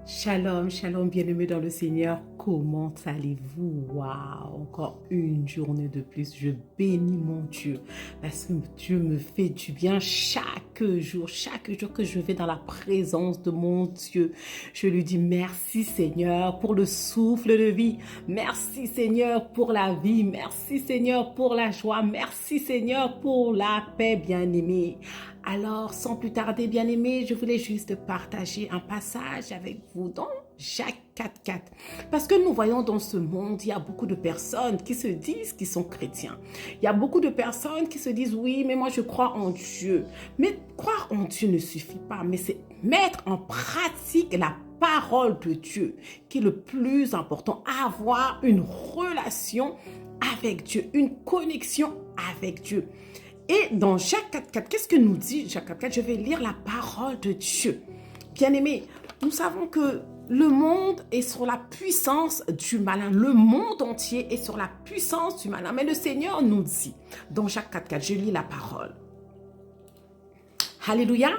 Shalom, shalom, bien-aimés dans le Seigneur. Comment allez-vous? Waouh, encore une journée de plus. Je bénis mon Dieu parce que Dieu me fait du bien chaque jour que je vais dans la présence de mon Dieu. Je lui dis merci Seigneur pour le souffle de vie. Merci Seigneur pour la vie. Merci Seigneur pour la joie. Merci Seigneur pour la paix, bien-aimé. Alors, sans plus tarder, bien-aimés, je voulais juste partager un passage avec vous dans Jacques 4.4. Parce que nous voyons dans ce monde, il y a beaucoup de personnes qui se disent qu'ils sont chrétiens. Il y a beaucoup de personnes qui se disent, oui, mais moi je crois en Dieu. Mais croire en Dieu ne suffit pas, mais c'est mettre en pratique la parole de Dieu qui est le plus important. Avoir une relation avec Dieu, une connexion avec Dieu. Et dans Jacques 4.4, qu'est-ce que nous dit Jacques 4.4? Je vais lire la parole de Dieu. Bien-aimés, nous savons que le monde est sur la puissance du malin. Le monde entier est sur la puissance du malin. Mais le Seigneur nous dit, dans Jacques 4.4, je lis la parole. Alléluia.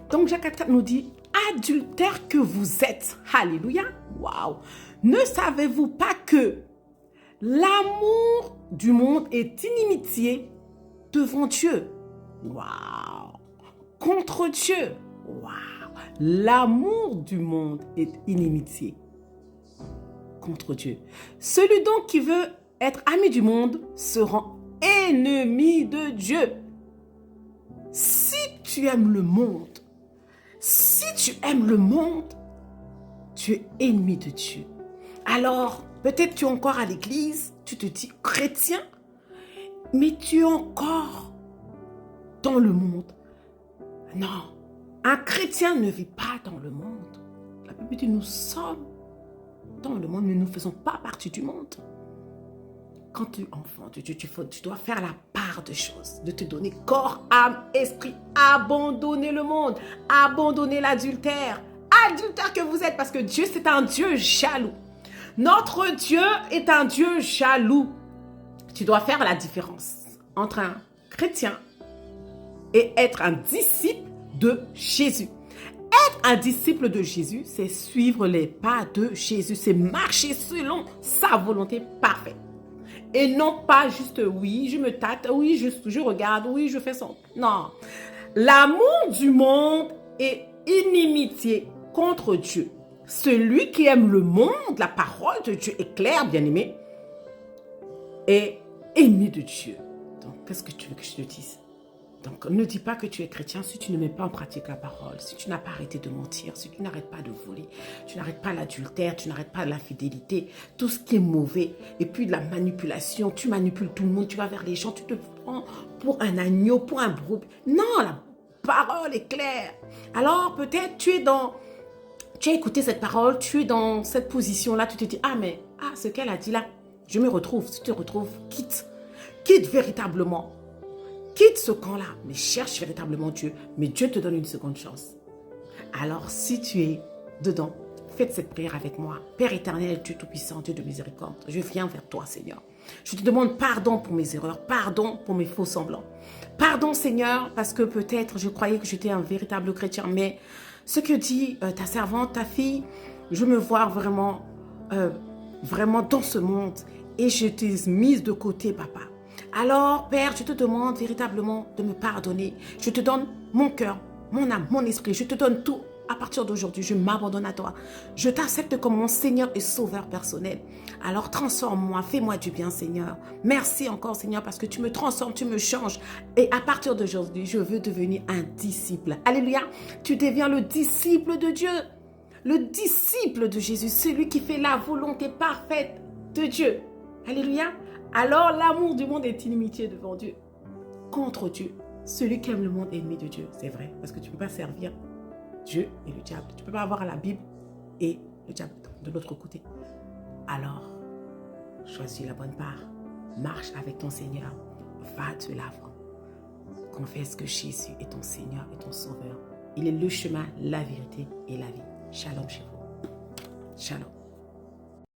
Donc Jacques 4.4 nous dit, adultères que vous êtes. Alléluia. Waouh. Ne savez-vous pas que l'amour du monde est inimitié devant Dieu? Waouh! Contre Dieu? Waouh! L'amour du monde est inimitié contre Dieu. Celui donc qui veut être ami du monde se rend ennemi de Dieu. Si tu aimes le monde, tu es ennemi de Dieu. Alors, peut-être tu es encore à l'église, tu te dis chrétien, mais tu es encore dans le monde. Non, un chrétien ne vit pas dans le monde. La Bible dit, nous sommes dans le monde, mais nous ne faisons pas partie du monde. Quand tu es enfant de Dieu, tu dois faire la part de choses, de te donner corps, âme, esprit, abandonner le monde, abandonner l'adultère. Adultère que vous êtes, parce que Dieu, c'est un Dieu jaloux. Notre Dieu est un Dieu jaloux. Tu dois faire la différence entre un chrétien et être un disciple de Jésus. Être un disciple de Jésus, c'est suivre les pas de Jésus. C'est marcher selon sa volonté parfaite. Et non pas juste, oui, je me tâte, oui, je regarde, oui, je fais ça. Non. L'amour du monde est inimitié contre Dieu. Celui qui aime le monde, la parole de Dieu est claire, bien-aimé, est ennemi de Dieu. Donc, qu'est-ce que tu veux que je te dise? Donc, ne dis pas que tu es chrétien si tu ne mets pas en pratique la parole, si tu n'as pas arrêté de mentir, si tu n'arrêtes pas de voler, tu n'arrêtes pas l'adultère, tu n'arrêtes pas l'infidélité, tout ce qui est mauvais, et puis de la manipulation, tu manipules tout le monde, tu vas vers les gens, tu te prends pour un agneau, pour un brebis. Non, la parole est claire. Alors, peut-être tu as écouté cette parole, tu es dans cette position-là, tu te dis, ce qu'elle a dit là, je me retrouve. Si tu te retrouves, quitte véritablement. Quitte ce camp-là, mais cherche véritablement Dieu. Mais Dieu te donne une seconde chance. Alors, si tu es dedans, faites cette prière avec moi. Père éternel, Dieu tout-puissant, Dieu de miséricorde, je viens vers toi, Seigneur. Je te demande pardon pour mes erreurs, pardon pour mes faux semblants. Pardon, Seigneur, parce que peut-être je croyais que j'étais un véritable chrétien, mais ce que dit ta servante, ta fille, je me vois vraiment dans ce monde et je t'ai mise de côté, papa. Alors, Père, je te demande véritablement de me pardonner. Je te donne mon cœur, mon âme, mon esprit. Je te donne tout. À partir d'aujourd'hui, je m'abandonne à toi. Je t'accepte comme mon Seigneur et Sauveur personnel. Alors, transforme-moi, fais-moi du bien, Seigneur. Merci encore, Seigneur, parce que tu me transformes, tu me changes. Et à partir d'aujourd'hui, je veux devenir un disciple. Alléluia. Tu deviens le disciple de Dieu. Le disciple de Jésus, celui qui fait la volonté parfaite de Dieu. Alléluia. Alors l'amour du monde est inimitié devant Dieu, contre Dieu. Celui qui aime le monde est ennemi de Dieu, c'est vrai, parce que tu ne peux pas servir Dieu et le diable. Tu ne peux pas avoir la Bible et le diable de l'autre côté. Alors, choisis la bonne part, marche avec ton Seigneur, va de l'avant. Confesse que Jésus est ton Seigneur et ton Sauveur. Il est le chemin, la vérité et la vie. Shalom chez vous. Shalom.